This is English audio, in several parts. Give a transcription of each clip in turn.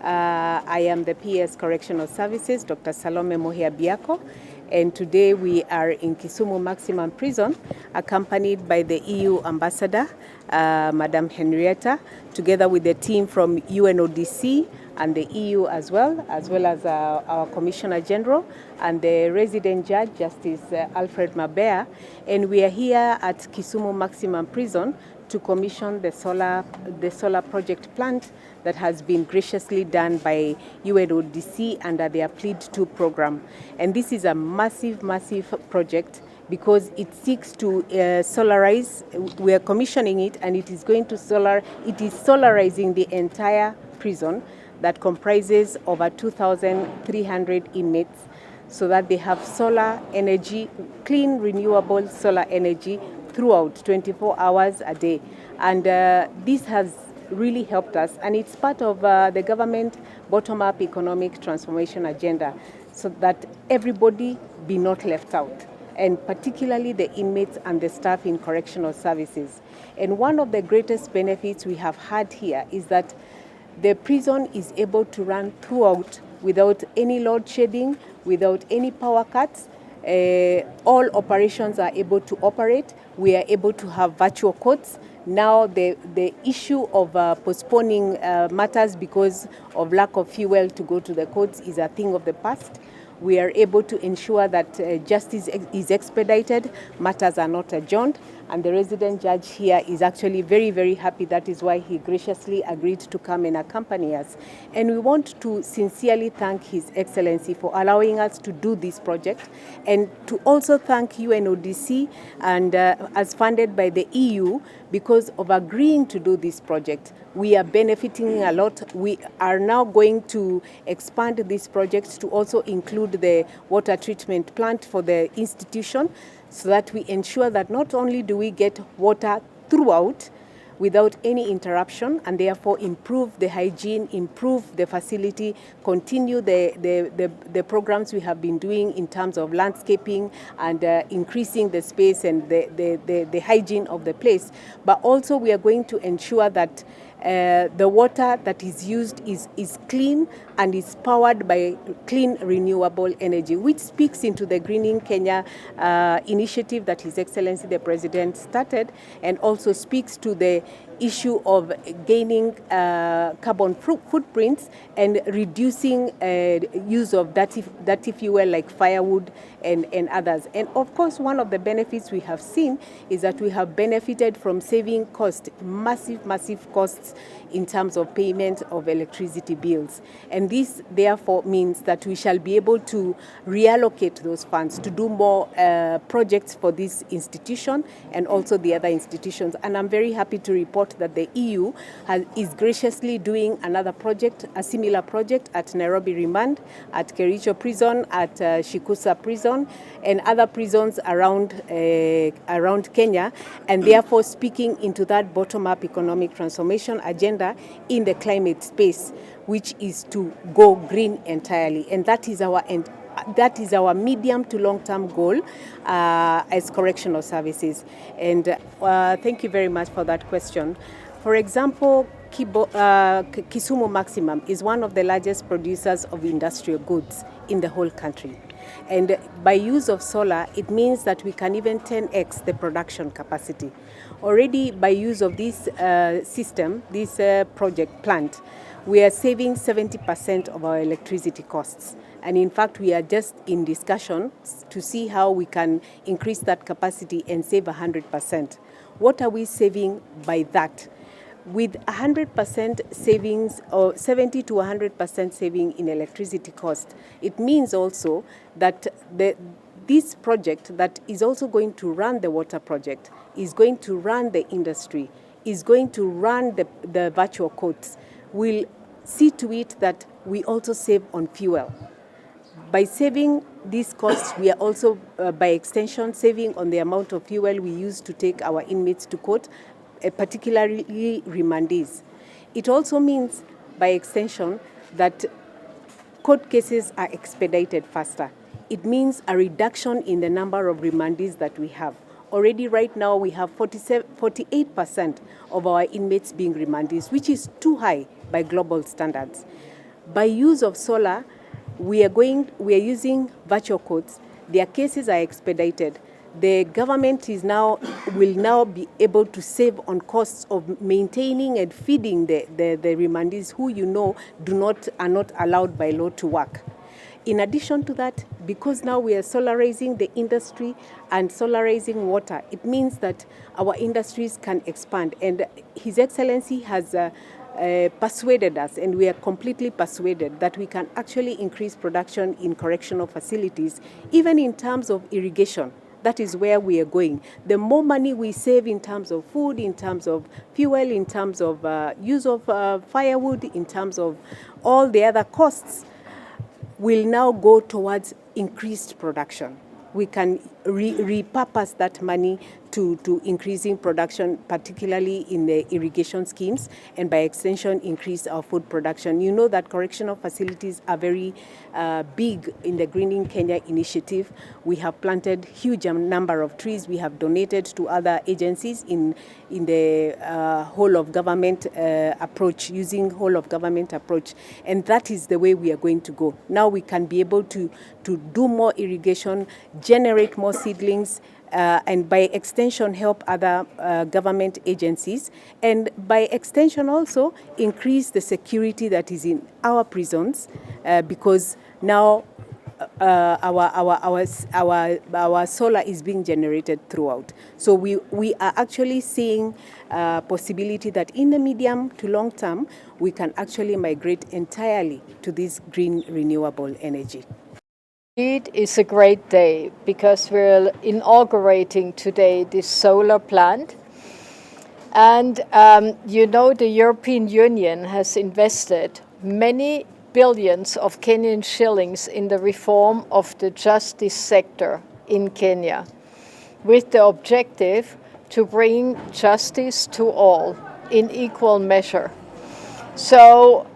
I am the PS Correctional Services Dr. Salome Muhia Beacco, and today we are in Kisumu Maximum Prison, accompanied by the EU Ambassador, Madam Henrietta, together with the team from UNODC and the EU as well as our Commissioner General and the resident judge, Justice Alfred Mabea. And we are here at Kisumu Maximum Prison to commission the solar project plant that has been graciously done by UNODC under their Plead 2 program. And this is a massive project because it seeks to solarize. We are commissioning it, and it is solarizing the entire prison that comprises over 2,300 inmates, so that they have solar energy, clean, renewable solar energy throughout 24 hours a day. And this has really helped us, and it's part of the government bottom-up economic transformation agenda, so that everybody be not left out, and particularly the inmates and the staff in correctional services. And one of the greatest benefits we have had here is that the prison is able to run throughout without any load shedding, without any power cuts. All operations are able to operate. We are able to have virtual courts. Now the issue of postponing matters because of lack of fuel to go to the courts is a thing of the past. We are able to ensure that justice is expedited, matters are not adjourned, and the resident judge here is actually very happy. That is why he graciously agreed to come and accompany us. And we want to sincerely thank His Excellency for allowing us to do this project, and to also thank UNODC and as funded by the EU, because of agreeing to do this project. We are benefiting a lot. We are now going to expand this project to also include the water treatment plant for the institution, so that we ensure that not only do we get water throughout without any interruption, and therefore improve the hygiene, improve the facility, continue the programs we have been doing in terms of landscaping and increasing the space and the hygiene of the place. But also we are going to ensure that the water that is used is clean and is powered by clean renewable energy, which speaks into the Greening Kenya initiative that His Excellency the President started, and also speaks to the issue of gaining carbon footprints and reducing use of dirty fuel like firewood and others. And of course, one of the benefits we have seen is that we have benefited from saving costs, massive costs in terms of payment of electricity bills. And this therefore means that we shall be able to reallocate those funds to do more projects for this institution and also the other institutions. And I'm very happy to report that the EU is graciously doing another project, a similar project at Nairobi Remand, at Kericho Prison, at Shikusa Prison, and other prisons around Kenya, and therefore speaking into that bottom-up economic transformation agenda in the climate space, which is to go green entirely. And that is our medium to long-term goal as correctional services. And thank you very much for that question. For example, Kisumu Maximum is one of the largest producers of industrial goods in the whole country. And by use of solar, it means that we can even 10x the production capacity. Already by use of this system, this project plant, we are saving 70% of our electricity costs. And in fact, we are just in discussion to see how we can increase that capacity and save 100%. What are we saving by that? With 100% savings, or 70 to 100% saving in electricity cost, it means also that this project that is also going to run the water project, is going to run the industry, is going to run the virtual courts, will see to it that we also save on fuel. By saving these costs, we are also, by extension, saving on the amount of fuel we use to take our inmates to court, particularly remandees. It also means, by extension, that court cases are expedited faster. It means a reduction in the number of remandees that we have. Already right now we have 48% of our inmates being remandees, which is too high by global standards. By use of solar, we are using virtual courts. Their cases are expedited. The government will now be able to save on costs of maintaining and feeding the remandees who are not allowed by law to work. In addition to that, because now we are solarizing the industry and solarizing water, it means that our industries can expand. And His Excellency has persuaded us, and we are completely persuaded, that we can actually increase production in correctional facilities, even in terms of irrigation. That is where we are going. The more money we save in terms of food, in terms of fuel, in terms of use of firewood, in terms of all the other costs, will now go towards increased production. We can repurpose that money to increasing production, particularly in the irrigation schemes, and by extension, increase our food production. You know that correctional facilities are very big in the Greening Kenya initiative. We have planted huge number of trees. We have donated to other agencies in the whole of government approach, using whole of government approach. And that is the way we are going to go. Now we can be able to do more irrigation, generate more seedlings, and by extension help other government agencies, and by extension also increase the security that is in our prisons, because now our solar is being generated throughout. So we are actually seeing a possibility that in the medium to long term we can actually migrate entirely to this green renewable energy. It is a great day because we're inaugurating today this solar plant. And the European Union has invested many billions of Kenyan shillings in the reform of the justice sector in Kenya, with the objective to bring justice to all in equal measure. So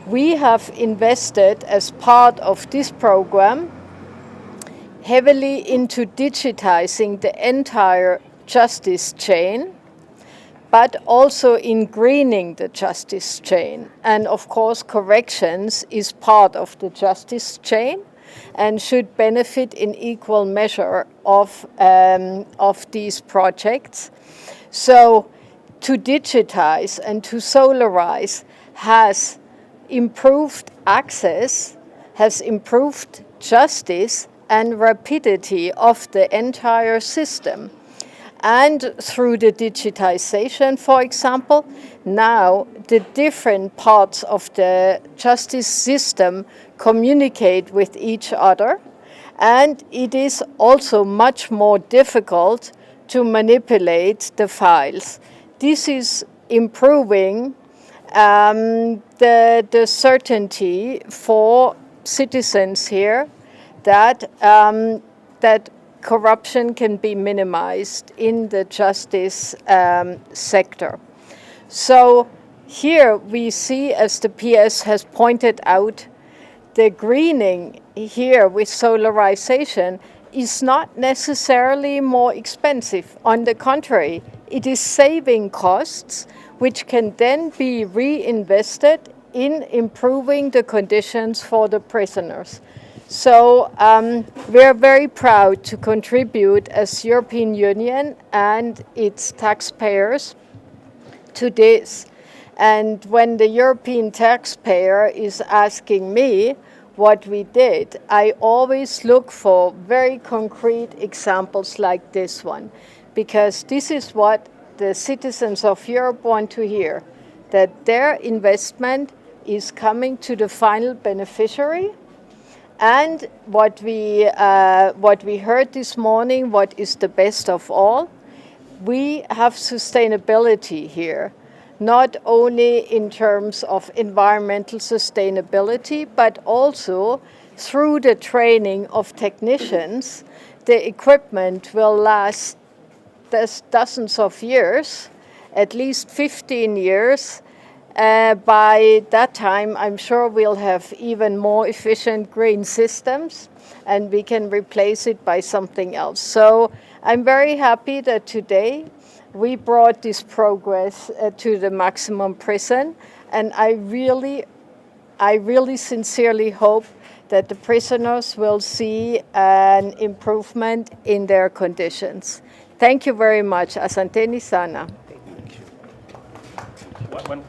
we have invested, as part of this program, heavily into digitizing the entire justice chain, but also in greening the justice chain. And of course, corrections is part of the justice chain and should benefit in equal measure of these projects. So to digitize and to solarize has improved access, has improved justice and rapidity of the entire system. And through the digitization, for example, now the different parts of the justice system communicate with each other, and it is also much more difficult to manipulate the files. This is improving the certainty for citizens here that corruption can be minimized in the justice sector. So here we see, as the PS has pointed out, the greening here with solarization is not necessarily more expensive. On the contrary, it is saving costs, which can then be reinvested in improving the conditions for the prisoners. So we are very proud to contribute as European Union and its taxpayers to this. And when the European taxpayer is asking me what we did, I always look for very concrete examples like this one, because this is what the citizens of Europe want to hear, that their investment is coming to the final beneficiary. And what we heard this morning, what is the best of all, we have sustainability here, not only in terms of environmental sustainability, but also through the training of technicians. The equipment will last dozens of years, at least 15 years. By that time, I'm sure we'll have even more efficient green systems, and we can replace it by something else. So I'm very happy that today we brought this progress to the maximum prison, and I really I really sincerely hope that the prisoners will see an improvement in their conditions. Thank you very much. Asanteni sana. One